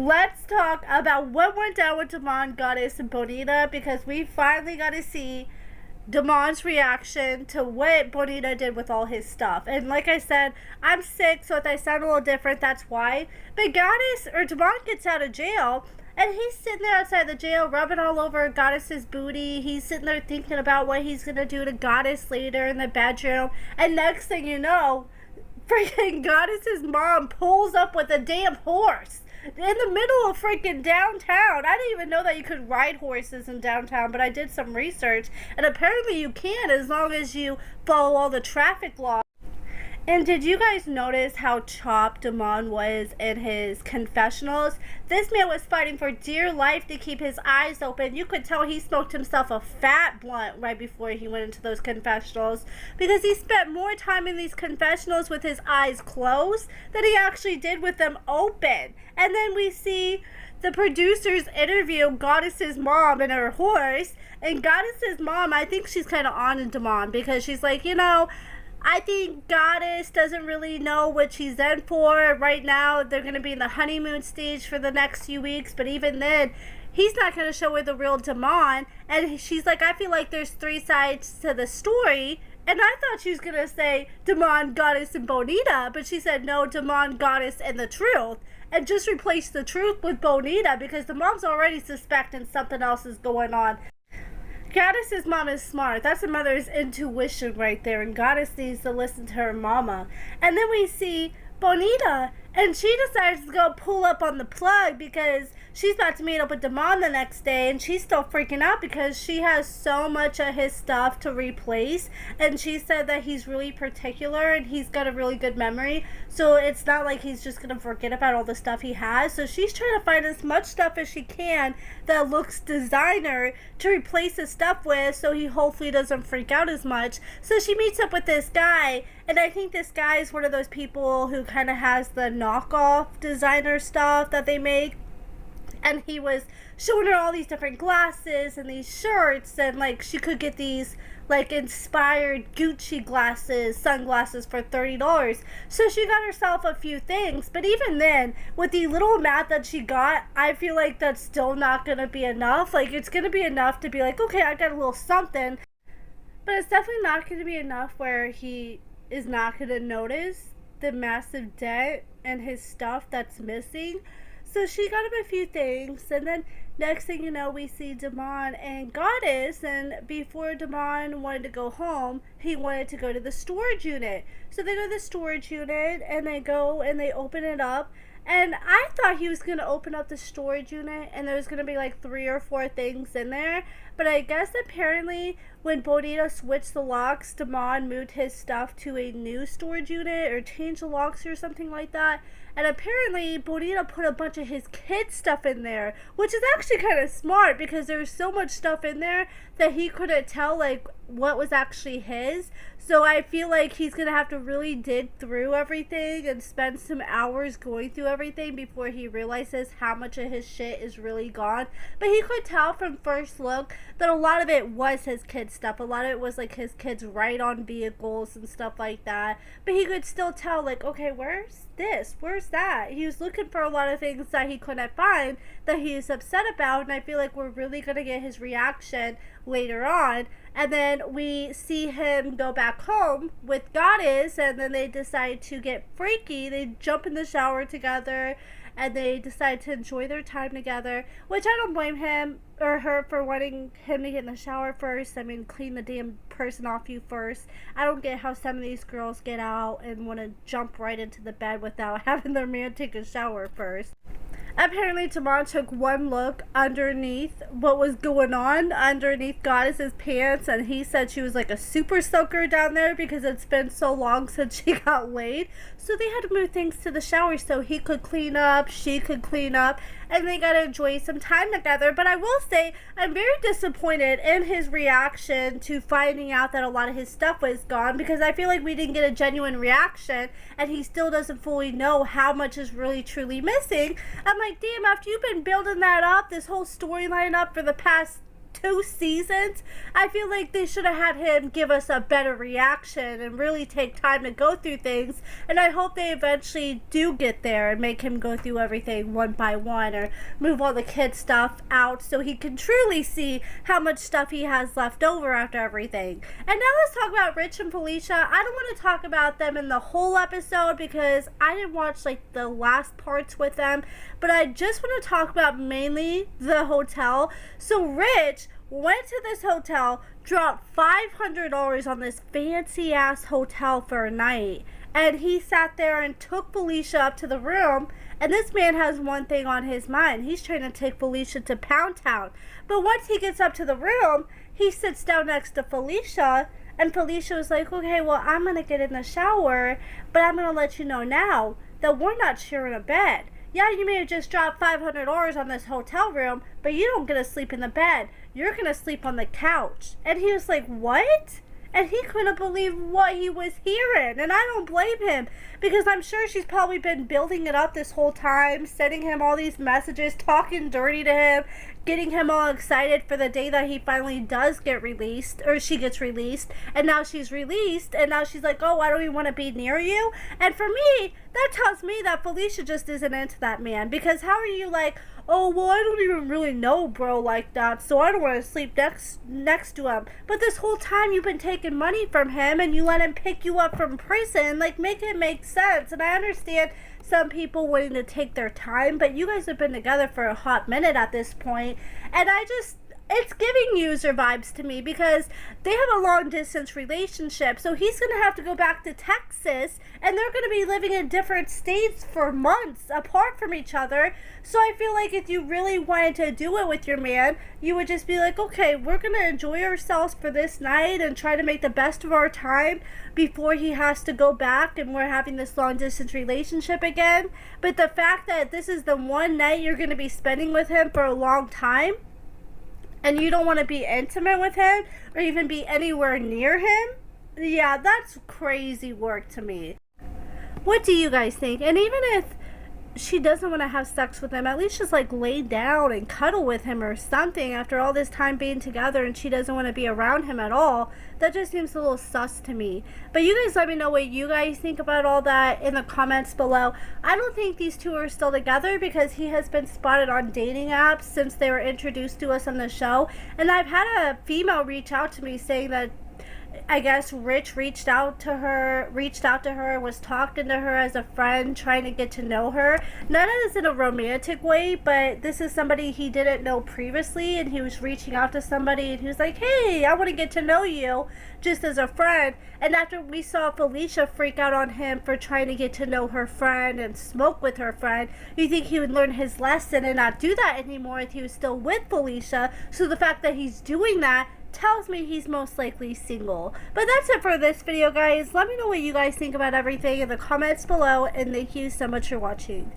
let's talk about what went down with Damond, Goddess, and Bonita, because we finally got to see Damond's reaction to what Bonita did with all his stuff. And like I said, I'm sick, so if I sound a little different, that's why. But Damond gets out of jail, and he's sitting there outside the jail, rubbing all over Goddess's booty. He's sitting there thinking about what he's going to do to Goddess later in the bedroom. And next thing you know, freaking Goddess's mom pulls up with a damn horse in the middle of freaking downtown. I didn't even know that you could ride horses in downtown, but I did some research, and apparently you can, as long as you follow all the traffic laws. And did you guys notice how chopped Damond was in his confessionals? This man was fighting for dear life to keep his eyes open. You could tell he smoked himself a fat blunt right before he went into those confessionals, because he spent more time in these confessionals with his eyes closed than he actually did with them open. And then we see the producers interview Goddess's mom and her horse, and Goddess's mom, I think she's kind of on Damond, because she's like, you know, I think Goddess doesn't really know what she's in for right now. They're going to be in the honeymoon stage for the next few weeks, but even then, he's not going to show her the real Damond. And she's like, I feel like there's three sides to the story. And I thought she was going to say Damond, Goddess, and Bonita, but she said no, Damond, Goddess, and the truth. And just replace the truth with Bonita, because the mom's already suspecting something else is going on. Goddess's mom is smart. That's a mother's intuition right there, and Goddess needs to listen to her mama. And then we see Bonita, and she decides to go pull up on the plug because she's about to meet up with Damond the next day, and she's still freaking out because she has so much of his stuff to replace, and she said that he's really particular and he's got a really good memory, so it's not like he's just gonna forget about all the stuff he has. So she's trying to find as much stuff as she can that looks designer to replace his stuff with, so he hopefully doesn't freak out as much. So she meets up with this guy, and I think this guy is one of those people who kind of has the knockoff designer stuff that they make. And he was showing her all these different glasses and these shirts, and like she could get these like inspired Gucci glasses, sunglasses for $30. So she got herself a few things, but even then, with the little amount that she got, I feel like that's still not gonna be enough. Like, it's gonna be enough to be like, okay, I got a little something, but it's definitely not gonna be enough where he is not gonna notice the massive dent and his stuff that's missing. So she got him a few things, and then next thing you know, we see Damond and Goddess, and before Damond wanted to go home, he wanted to go to the storage unit. So they go to the storage unit, and they go and they open it up, and I thought he was going to open up the storage unit, and there was going to be like 3 or 4 things in there, but I guess apparently when Bonita switched the locks, Damond moved his stuff to a new storage unit, or changed the locks or something like that. And apparently, Bonita put a bunch of his kids' stuff in there, which is actually kind of smart, because there's so much stuff in there that he couldn't tell, like, what was actually his. So I feel like he's going to have to really dig through everything and spend some hours going through everything before he realizes how much of his shit is really gone. But he could tell from first look that a lot of it was his kids' stuff. A lot of it was, like, his kids' ride-on vehicles and stuff like that. But he could still tell, like, okay, where's this? Where's that? He was looking for a lot of things that he couldn't find that he is upset about, and I feel like we're really going to get his reaction later on. And then we see him go back home with Goddess, and then they decide to get freaky. They jump in the shower together, and they decide to enjoy their time together, which I don't blame him or her for wanting him to get in the shower first. I mean, clean the damn person off you first. I don't get how some of these girls get out and want to jump right into the bed without having their man take a shower first. Apparently, Damond took one look underneath what was going on underneath Goddess's pants, and he said she was like a super soaker down there because it's been so long since she got laid. So they had to move things to the shower so he could clean up, she could clean up, and they got to enjoy some time together. But I will say, I'm very disappointed in his reaction to finding out that a lot of his stuff was gone, because I feel like we didn't get a genuine reaction, and he still doesn't fully know how much is really truly missing. I'm like, damn, after you've been building that up, this whole storyline up for the past 2 seasons. I feel like they should have had him give us a better reaction and really take time to go through things. And I hope they eventually do get there and make him go through everything one by one, or move all the kid stuff out so he can truly see how much stuff he has left over after everything. And now let's talk about Rich and Felicia. I don't want to talk about them in the whole episode because I didn't watch like the last parts with them, but I just want to talk about mainly the hotel. So Rich went to this hotel, dropped $500 on this fancy ass hotel for a night, and he sat there and took Felicia up to the room. And this man has one thing on his mind. He's trying to take Felicia to Pound Town. But once he gets up to the room, he sits down next to Felicia, and Felicia was like, okay, well, I'm going to get in the shower, but I'm going to let you know now that we're not sharing a bed. Yeah, you may have just dropped $500 on this hotel room, but you don't get to sleep in the bed. You're going to sleep on the couch. And he was like, what? And he couldn't believe what he was hearing. And I don't blame him, because I'm sure she's probably been building it up this whole time, sending him all these messages, talking dirty to him, getting him all excited for the day that he finally does get released, or she gets released. And now she's released, and now she's like, oh, I don't even want to be near you. And for me, that tells me that Felicia just isn't into that man. Because how are you like, oh, well, I don't even really know bro like that, so I don't want to sleep next to him. But this whole time you've been taking money from him, and you let him pick you up from prison. Like, make it make sense. And I understand some people wanting to take their time, but you guys have been together for a hot minute at this point. And it's giving user vibes to me, because they have a long distance relationship. So he's going to have to go back to Texas, and they're going to be living in different states for months apart from each other. So I feel like if you really wanted to do it with your man, you would just be like, okay, we're going to enjoy ourselves for this night and try to make the best of our time before he has to go back and we're having this long distance relationship again. But the fact that this is the one night you're going to be spending with him for a long time, and you don't want to be intimate with him or even be anywhere near him, yeah, that's crazy work to me. What do you guys think? And even if she doesn't want to have sex with him, at least just like lay down and cuddle with him or something after all this time being together, and she doesn't want to be around him at all. That just seems a little sus to me. But you guys let me know what you guys think about all that in the comments below. I don't think these two are still together, because he has been spotted on dating apps since they were introduced to us on the show. And I've had a female reach out to me saying that I guess Rich reached out to her, was talking to her as a friend, trying to get to know her. Not as in a romantic way, but this is somebody he didn't know previously, and he was reaching out to somebody, and he was like, hey, I want to get to know you just as a friend. And after we saw Felicia freak out on him for trying to get to know her friend and smoke with her friend, you think he would learn his lesson and not do that anymore if he was still with Felicia. So the fact that he's doing that tells me he's most likely single. But that's it for this video, guys. Let me know what you guys think about everything in the comments below, and thank you so much for watching.